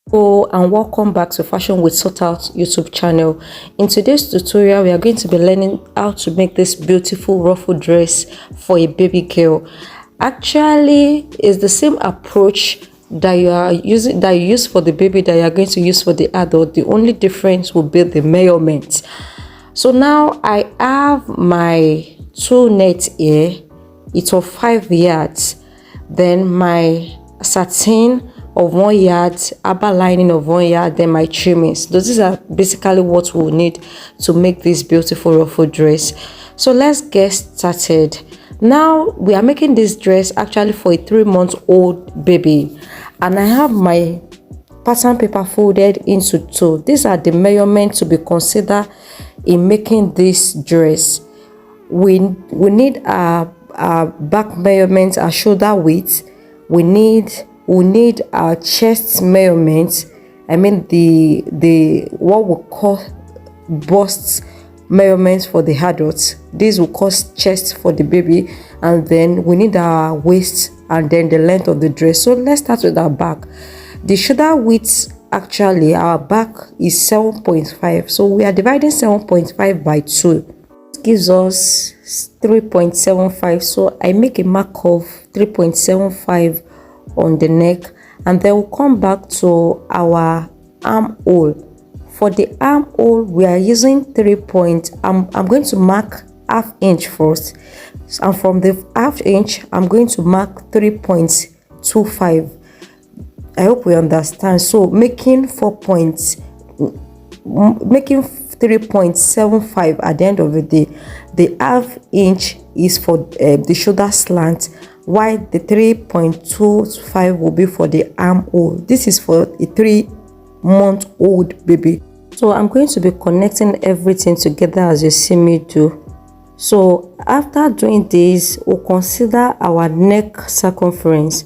Hello and welcome back to Fashion with Sort Out YouTube channel. In today's tutorial, we are going to be learning how to make this beautiful ruffle dress for a baby girl. Actually, it's the same approach that you use for the baby that you are going to use for the adult. The only difference will be the measurement. So now I have my two nets here. It's of 5 yards. Then my satin of 1 yard, upper lining of 1 yard, then my trimmings. These are basically what we'll need to make this beautiful ruffle dress. So let's get started. Now we are making this dress actually for a 3-month-old baby, and I have my pattern paper folded into two. These are the measurements to be considered in making this dress. We need our back measurements, our shoulder width. We need our chest measurements. I mean the what we call bust measurements for the adults. This will cause chest for the baby, and then we need our waist and then the length of the dress. So let's start with our back. The shoulder width, actually our back is 7.5, so we are dividing 7.5 by 2. This gives us 3.75. so I make a mark of 3.75 on the neck, and then we'll come back to our armhole. For the armhole, we are using I'm going to mark ½ inch first, and from the ½ inch I'm going to mark 3.25. I hope we understand. So making 3.75 at the end of the day. The ½ inch is for the shoulder slant, while the 3.25 will be for the armhole. This is for a 3-month-old baby. So I'm going to be connecting everything together as you see me do. So after doing this, we'll consider our neck circumference.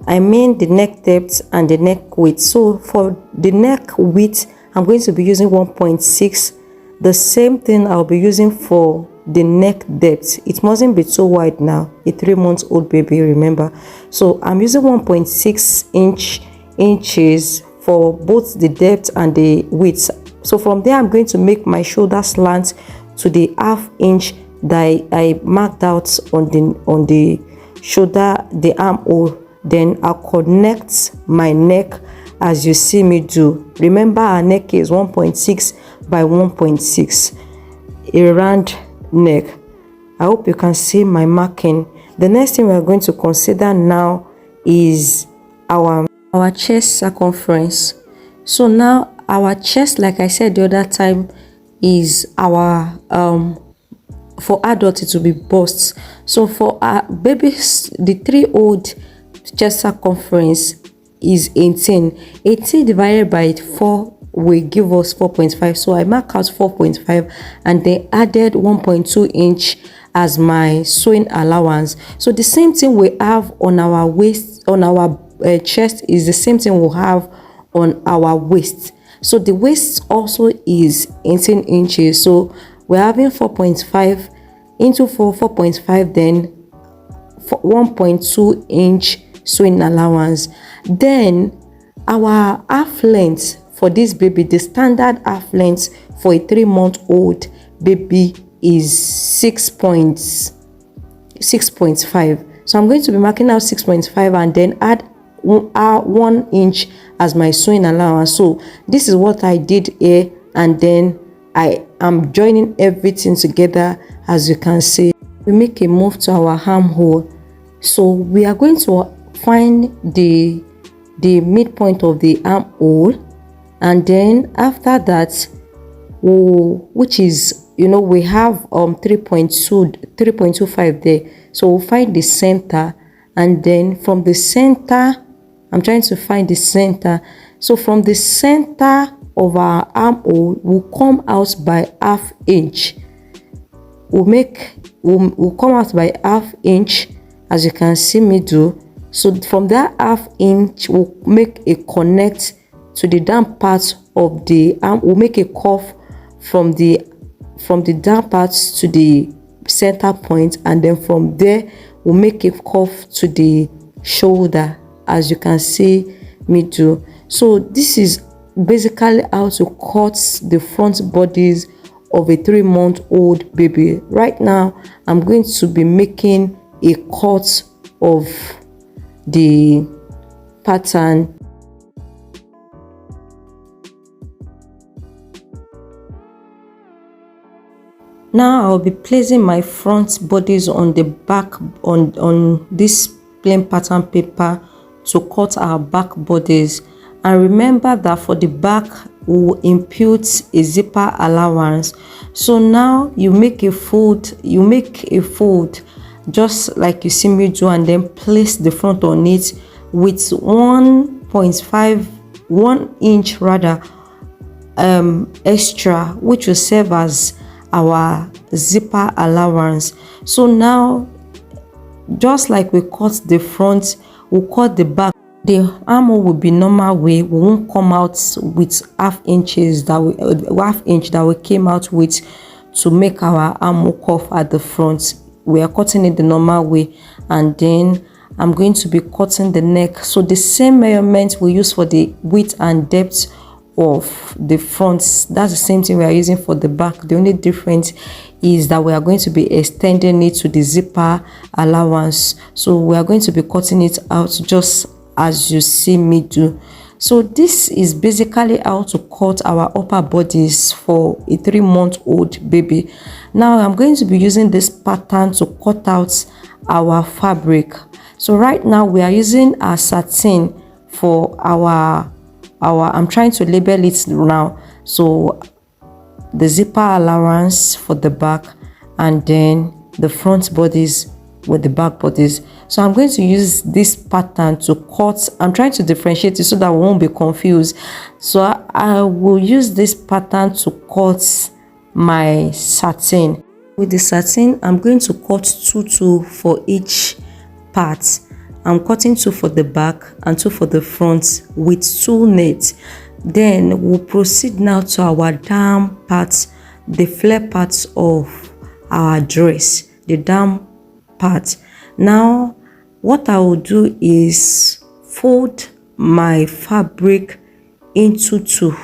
I mean the neck depth and the neck width. So for the neck width, I'm going to be using 1.6. The same thing I'll be using for the neck depth. It mustn't be too wide now, a 3-month-old baby, remember. So I'm using 1.6 inches for both the depth and the width. So from there, I'm going to make my shoulder slant to the ½ inch that I marked out on the shoulder, the armhole. Then I'll connect my neck as you see me do. Remember, our neck is 1.6 by 1.6, a round neck. I hope you can see my marking. The next thing we are going to consider now is our chest circumference. So now our chest, like I said the other time, is our for adults it will be bust. So for our babies, the 3-year-old chest circumference is 18 divided by 4 will give us 4.5. so I mark out 4.5 and then added 1.2 inch as my sewing allowance. So the same thing we have on our waist, on our chest, is the same thing we'll have on our waist. So the waist also is 18 inches, so we're having 4.5 into 4.5, then 1.2 inch sewing allowance. Then our half length for this baby, the standard half length for a 3-month-old baby is 6.5. So I'm going to be marking out 6.5 and then add 1 inch as my sewing allowance. So this is what I did here, and then I am joining everything together as you can see. We make a move to our armhole. So we are going to find the midpoint of the armhole, and then after that, which is, we have 3.25 there, so we'll find the center, and then from the center, I'm trying to find the center. So from the center of our armhole, we'll come out by ½ inch. We'll come out by ½ inch as you can see me do. So from that ½ inch, we'll make a connect to the down part of the arm. We'll make a curve from the down parts to the center point, and then from there we'll make a curve to the shoulder as you can see me do. So this is basically how to cut the front bodies of a 3-month-old baby. Right now I'm going to be making a cut of the pattern. Now I'll be placing my front bodies on the back on this plain pattern paper to cut our back bodies. And remember that for the back we will impute a zipper allowance. So now you make a fold, just like you see me do, and then place the front on it with 1 inch rather extra, which will serve as our zipper allowance. So now, just like we cut the front, we'll cut the back. The armhole will be normal way. We won't come out with half inch that we came out with to make our armhole cuff at the front. We are cutting it the normal way, and then I'm going to be cutting the neck. So the same measurement we use for the width and depth of the front, that's the same thing we are using for the back. The only difference is that we are going to be extending it to the zipper allowance. So we are going to be cutting it out just as you see me do. So this is basically how to cut our upper bodies for a 3-month-old baby. Now I'm going to be using this pattern to cut out our fabric. So right now we are using a satin for our I'm trying to label it now. So the zipper allowance for the back, and then the front bodies with the back bodies. So I'm going to use this pattern to cut. I'm trying to differentiate it so that we won't be confused. So I will use this pattern to cut my satin. With the satin, I'm going to cut 2 for each part. I'm cutting 2 for the back and 2 for the front with 2 knits. Then we'll proceed now to our down parts, the flare parts of our dress, the down part. Now what I will do is fold my fabric into 2,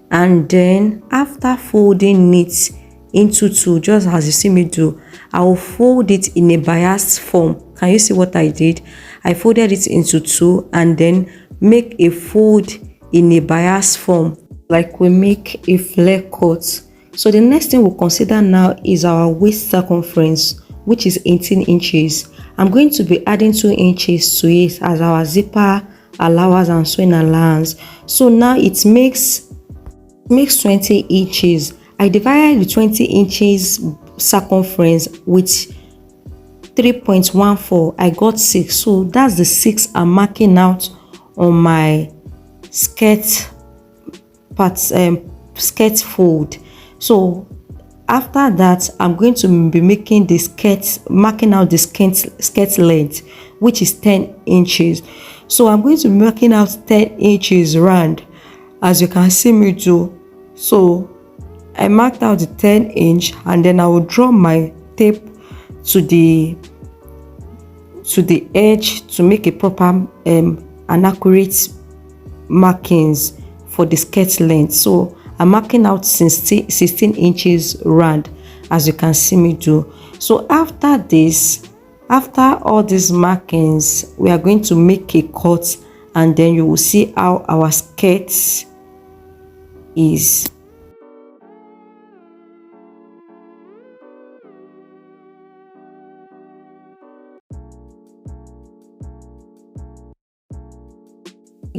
and then after folding it into 2, just as you see me do, I will fold it in a biased form. Can you see what I did? I folded it into 2 and then make a fold in a biased form like we make a flare cut. So the next thing we'll consider now is our waist circumference, which is 18 inches. I'm going to be adding 2 inches to it as our zipper allowance and sewing allowance. So now it makes 20 inches. I divided the 20 inches circumference with 3.14. I got 6. So that's the 6 I'm marking out on my skirt parts, skirt fold. So after that, I'm going to be making the skirt, marking out the skirt length, which is 10 inches. So I'm going to be marking out 10 inches round, as you can see me do. So I marked out the 10 inch, and then I will draw my tape to the edge to make a proper and accurate markings for the skirt length. So I'm marking out 16 inches round, as you can see me do. So after this, after all these markings, we are going to make a cut, and then you will see how our skirt is.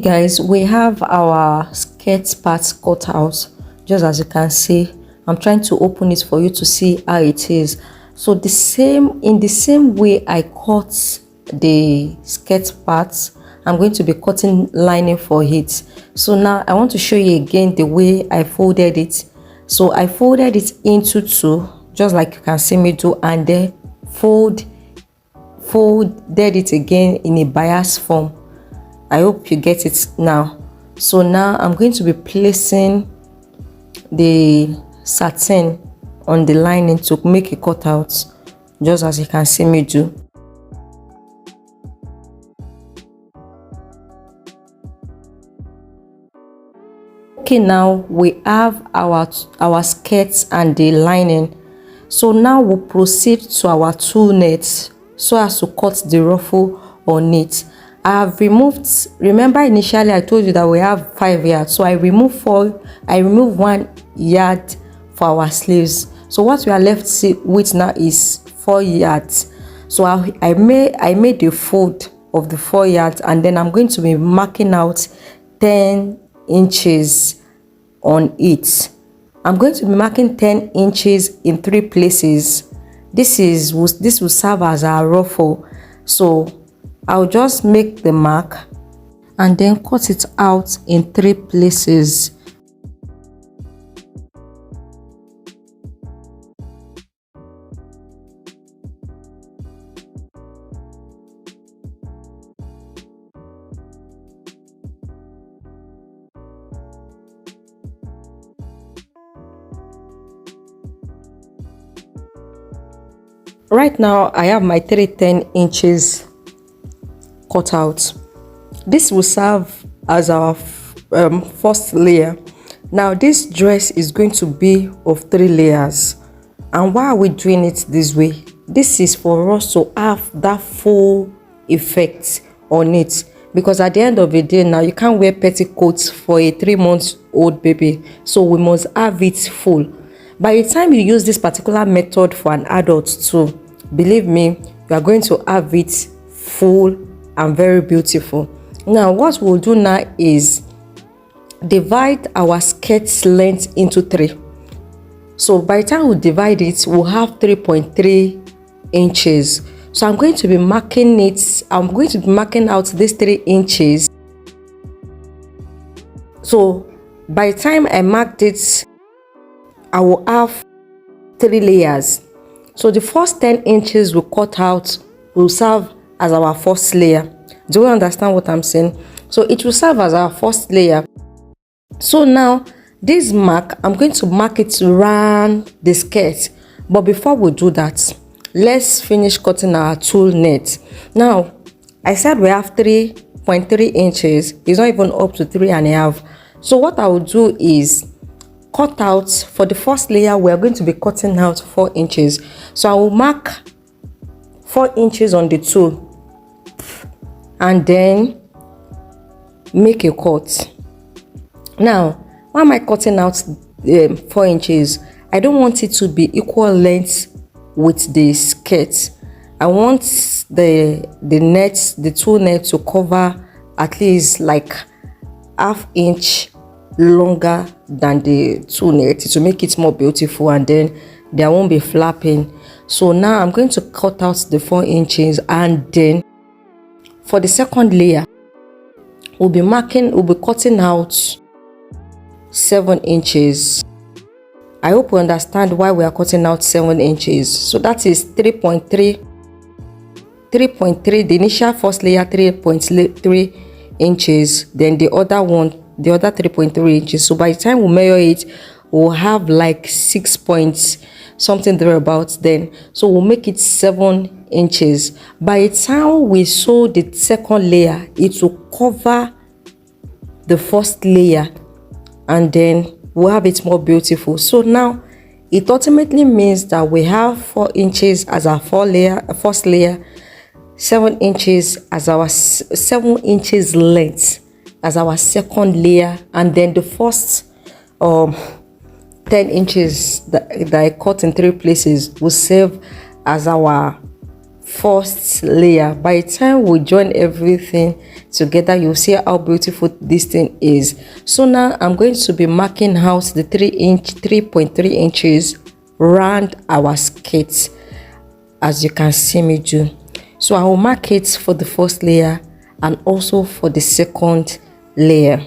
Guys, we have our skirt parts cut out, just as you can see. I'm trying to open it for you to see how it is. So in the same way I cut the skirt parts, I'm going to be cutting lining for it. So now I want to show you again the way I folded it. So I folded it into 2, just like you can see me do, and then folded it again in a bias form. I hope you get it now. So now I'm going to be placing the satin on the lining to make a cutout, just as you can see me do. Okay, now we have our skirts and the lining. So now we'll proceed to our tulle net so as to cut the ruffle on it. I have removed, remember initially I told you that we have 5 yards, so I removed 1 yard for our sleeves. So what we are left with now is 4 yards. So I made a fold of the 4 yards, and then I'm going to be marking out 10 inches on it. I'm going to be marking 10 inches in 3 places. This will serve as our ruffle. So I'll just make the mark and then cut it out in 3 places. Right now I have my 10 inches cut out. This will serve as our first layer. Now this dress is going to be of 3 layers, and why are we doing it this way? This is for us to have that full effect on it, because at the end of the day now you can't wear petticoats for a 3-month-old baby, so we must have it full. By the time you use this particular method for an adult too, believe me, you are going to have it full and very beautiful. Now what we'll do now is divide our skirt's length into 3. So by the time we divide it, we'll have 3.3 inches. So I'm going to be marking it. I'm going to be marking out these 3 inches. So by the time I marked it, I will have 3 layers. So the first 10 inches we cut out will serve as our first layer. Do you understand what I'm saying? So it will serve as our first layer. So now this mark, I'm going to mark it around the skirt. But before we do that, let's finish cutting our tulle net. Now I said we have 3.3 inches. It's not even up to 3.5. So what I will do is cut out for the first layer. We are going to be cutting out 4 inches. So I will mark 4 inches on the tulle and then make a cut. Now why am I cutting out 4 inches? I don't want it to be equal length with the skirt. I want the tulle net to cover at least like ½ inch longer than the tulle net to make it more beautiful, and then there won't be flapping. So now I'm going to cut out the 4 inches, and then for the second layer we'll be cutting out 7 inches. I hope you understand why we are cutting out 7 inches. So that is 3.3, the initial first layer 3.3 inches, then the other 3.3 inches. So by the time we measure it, we'll have like 6 points something thereabouts then. So we'll make it 7 inches. By the time we sew the second layer, it will cover the first layer, and then we'll have it more beautiful. So now it ultimately means that we have 4 inches as our first layer, 7 inches as our 7 inches length as our second layer, and then the first 10 inches that I cut in 3 places will serve as our first layer. By the time we join everything together, you'll see how beautiful this thing is. So now I'm going to be marking out the 3.3 inches around our skirt, as you can see me do. So I will mark it for the first layer and also for the second layer.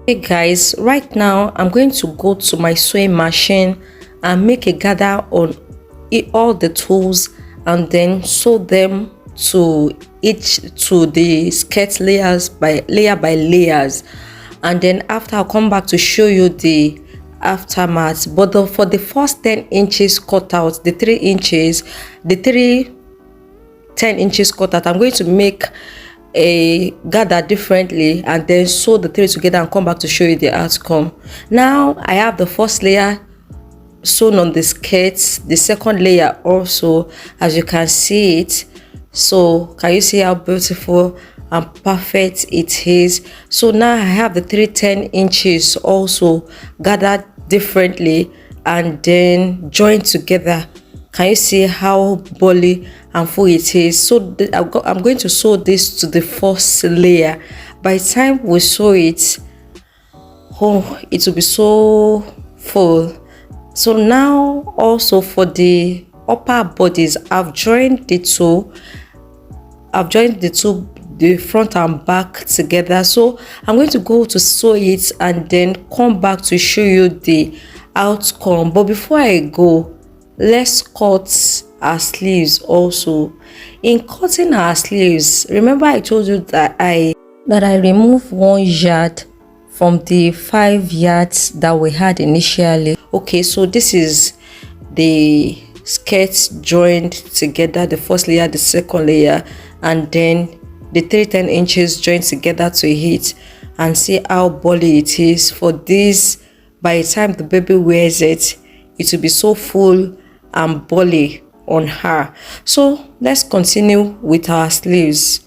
Hey guys, right now I'm going to go to my sewing machine and make a gather on all the tools, and then sew them to the skirt layers by layers. and then after I'll come back to show you the aftermath. But for the first 10 inches cut out, the 3 inches, the 10 inches cut out, I'm going to make a gather differently and then sew the 3 together and come back to show you the outcome. Now I have the first layer sewn on the skirts, the second layer also, as you can see it. So can you see how beautiful and perfect it is? So now I have the 10 inches also gathered differently and then joined together. Can you see how bolly and full it is? So I'm going to sew this to the first layer. By the time we sew it, oh, it will be so full. So now also for the upper bodies, I've joined the two, the front and back together. So I'm going to go to sew it and then come back to show you the outcome. But before I go, let's cut our sleeves also. In cutting our sleeves, remember I told you that I removed 1 yard from the 5 yards that we had initially. Okay, so this is the skirts joined together, the first layer, the second layer, and then the 10 inches joined together to hit, and see how bolly it is. For this, by the time the baby wears it, it will be so full and bolly on her. So let's continue with our sleeves.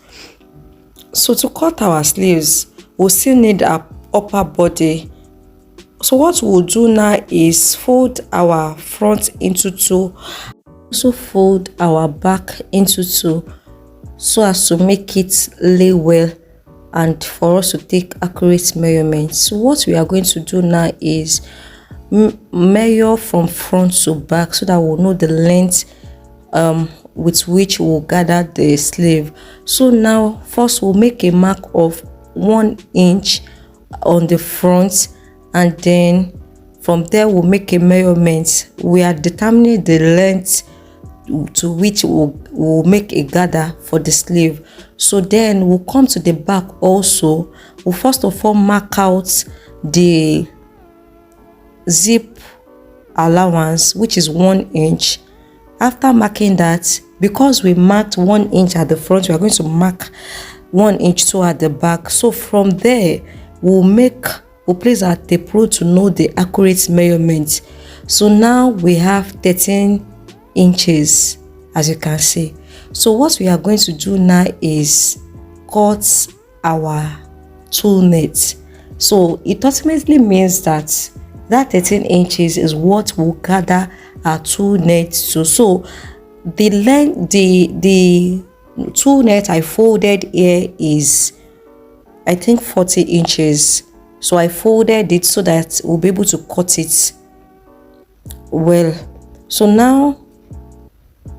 So to cut our sleeves, we'll still need our upper body. So what we'll do now is fold our front into 2, also fold our back into 2, so as to make it lay well and for us to take accurate measurements. So what we are going to do now is measure from front to back so that we'll know the length with which we'll gather the sleeve. So now first we'll make a mark of 1 inch on the front, and then from there we'll make a measurement. We are determining the length to which we'll make a gather for the sleeve. So then we'll come to the back also. We'll first of all mark out the zip allowance, which is 1 inch. After marking that, because we marked 1 inch at the front, we are going to mark 1 inch too at the back. So from there we'll place our tape rule to know the accurate measurement. So now we have 13 inches, as you can see. So what we are going to do now is cut our tulle net. So it ultimately means that 13 inches is what will gather our tulle net to. So the length, the tulle net I folded here is, I think, 40 inches. So I folded it so that we'll be able to cut it well. So now,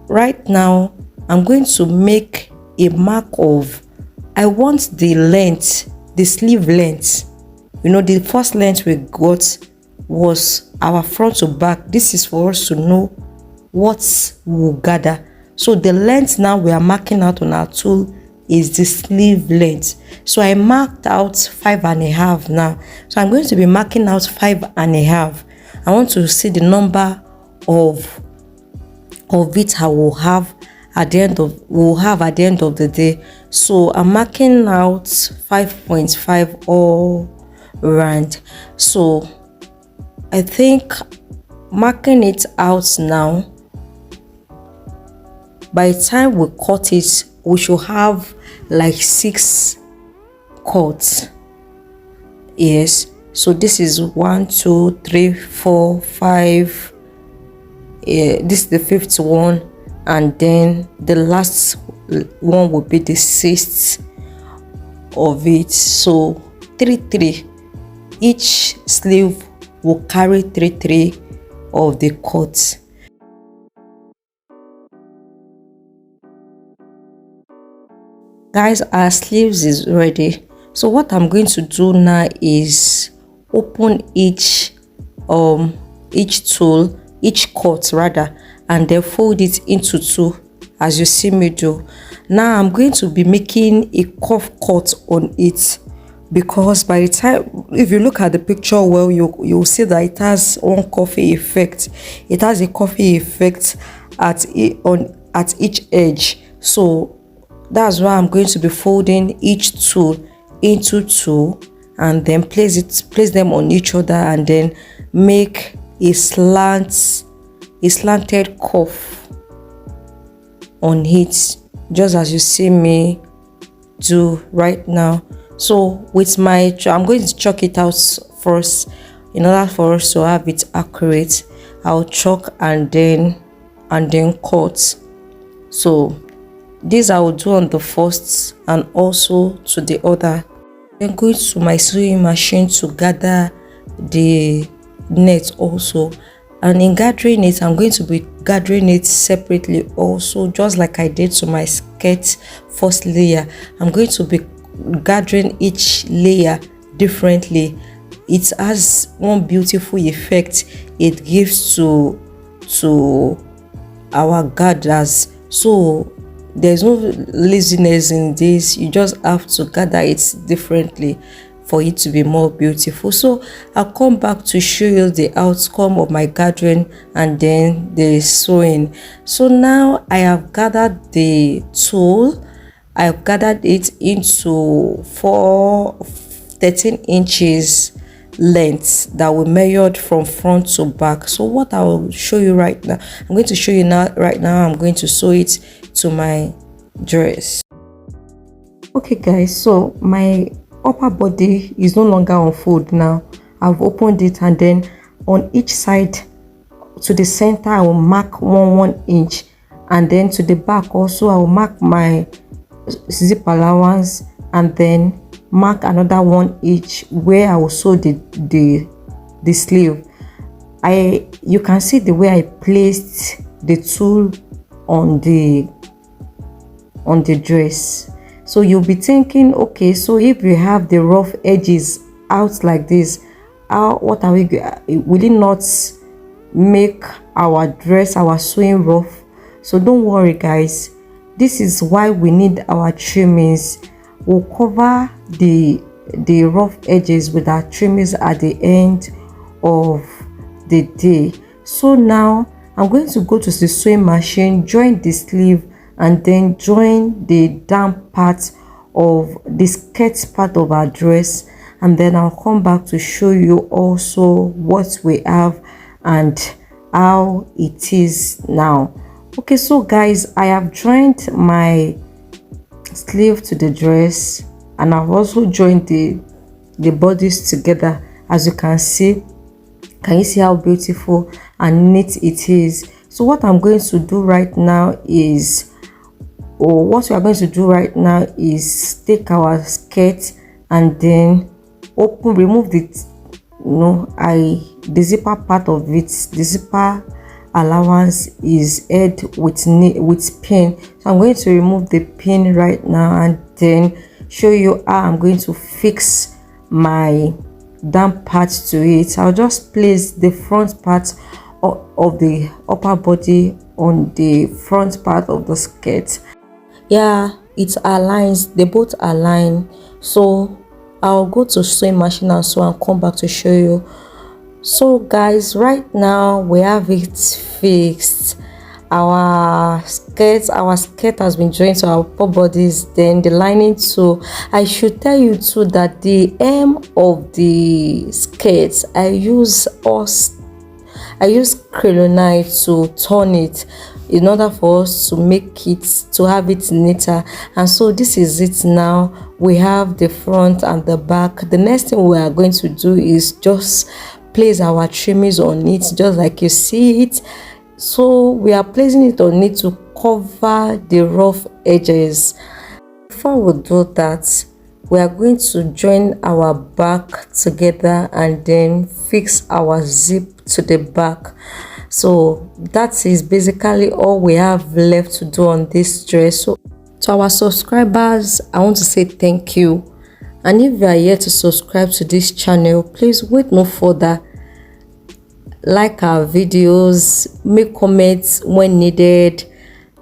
right now, I'm going to make a mark of, I want the length, the sleeve length. You know, the first length we got was our front to back. This is for us to know what we'll gather. So the length now we are marking out on our tool is the sleeve length. So I marked out 5.5 now. So I'm going to be marking out 5.5. I want to see the number of it I will have at the end of the day. So I'm marking out 5.5 all round. So I think marking it out now, by the time we cut it, we should have like 6 cuts. Yes, so this is 1, 2, 3, 4, 5. This is the 5th one, and then the last one will be the 6th of it. So 3 each sleeve will carry 3 of the cuts. Guys, our sleeves is ready. So what I'm going to do now is open each tool, each cut rather, and then fold it into 2 as you see me do. Now I'm going to be making a cuff cut on it. because by the time, if you look at the picture well, you'll see that it has one coffee effect. It has a coffee effect at each edge. So that's why I'm going to be folding each two into two, and then place them on each other, and then make a slanted cuff on it, just as you see me do right now. So with my, I'm going to chalk it out first. In order for us to have it accurate, I'll chalk and then cut. So this I will do on the first and also to the other. Then go to my sewing machine to gather the net also, and in gathering it, I'm going to be gathering it separately also, just like I did to my skirt first layer. I'm going to be gathering each layer differently. It has one beautiful effect it gives to our gathers. So there's no laziness in this. You just have to gather it differently for it to be more beautiful. So I'll come back to show you the outcome of my gathering and then the sewing. So now I have gathered the tulle. I've gathered it into 13 inches length that we measured from front to back. So what I will show you right now, I'm going to show you now. Right now I'm going to sew it to my dress. Okay guys, so my upper body is no longer on fold now. I've opened it, and then on each side to the center I will mark 1 inch, and then to the back also I will mark my zip allowance, and then mark another 1 inch where I will sew the sleeve. You can see the way I placed the tulle on the dress. So you'll be thinking, okay, so if we have the rough edges out like this, what are we, will it not make our dress, our sewing rough? So don't worry guys, this is why we need our trimmings. We'll cover the rough edges with our trimmings at the end of the day. So now I'm going to go to the sewing machine, join the sleeve, and then join the down part of the skirt part of our dress, and then I'll come back to show you also what we have and how it is now. Okay, so guys, I have joined my sleeve to the dress, and I've also joined the bodice together. As you can see, can you see how beautiful and neat it is? So what I'm going to do right now is, what we are going to do right now is take our skirt and then remove the the zipper part of it. The zipper allowance is aired with pin, so I'm going to remove the pin right now and then show you how I'm going to fix my down part to it. I'll just place the front part of the upper body on the front part of the skirt. Yeah, it aligns, they both align. So I'll go to sewing machine and sew and come back to show you. So guys, right now we have it fixed. Our skirt has been joined to our upper bodies, then the lining too. I should tell you too that the hem of the skirt, I use crayon to turn it in order for us to make it, to have it neater. And so this is it now. We have the front and the back. The next thing we are going to do is just place our trimmings on it, just like you see it. So we are placing it on it to cover the rough edges. Before we do that, we are going to join our back together and then fix our zip to the back. So that is basically all we have left to do on this dress. So to our subscribers, I want to say thank you. And if you are yet to subscribe to this channel, please wait no further. Like our videos, make comments when needed,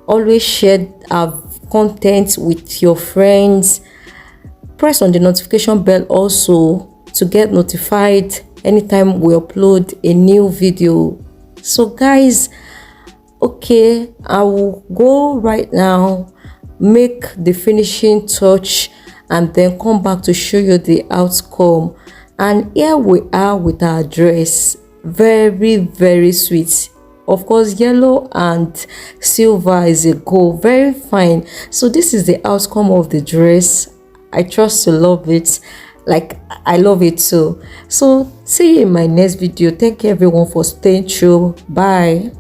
always share our content with your friends. press on the notification bell also to get notified anytime we upload a new video. So guys, okay, I will go right now, make the finishing touch, and then come back to show you the outcome. And here we are with our dress. Very sweet. Of course, yellow and silver is a gold. Very fine. So this is the outcome of the dress. I trust you love it. Like, I love it too. So see you in my next video. Thank you everyone for staying true. Bye.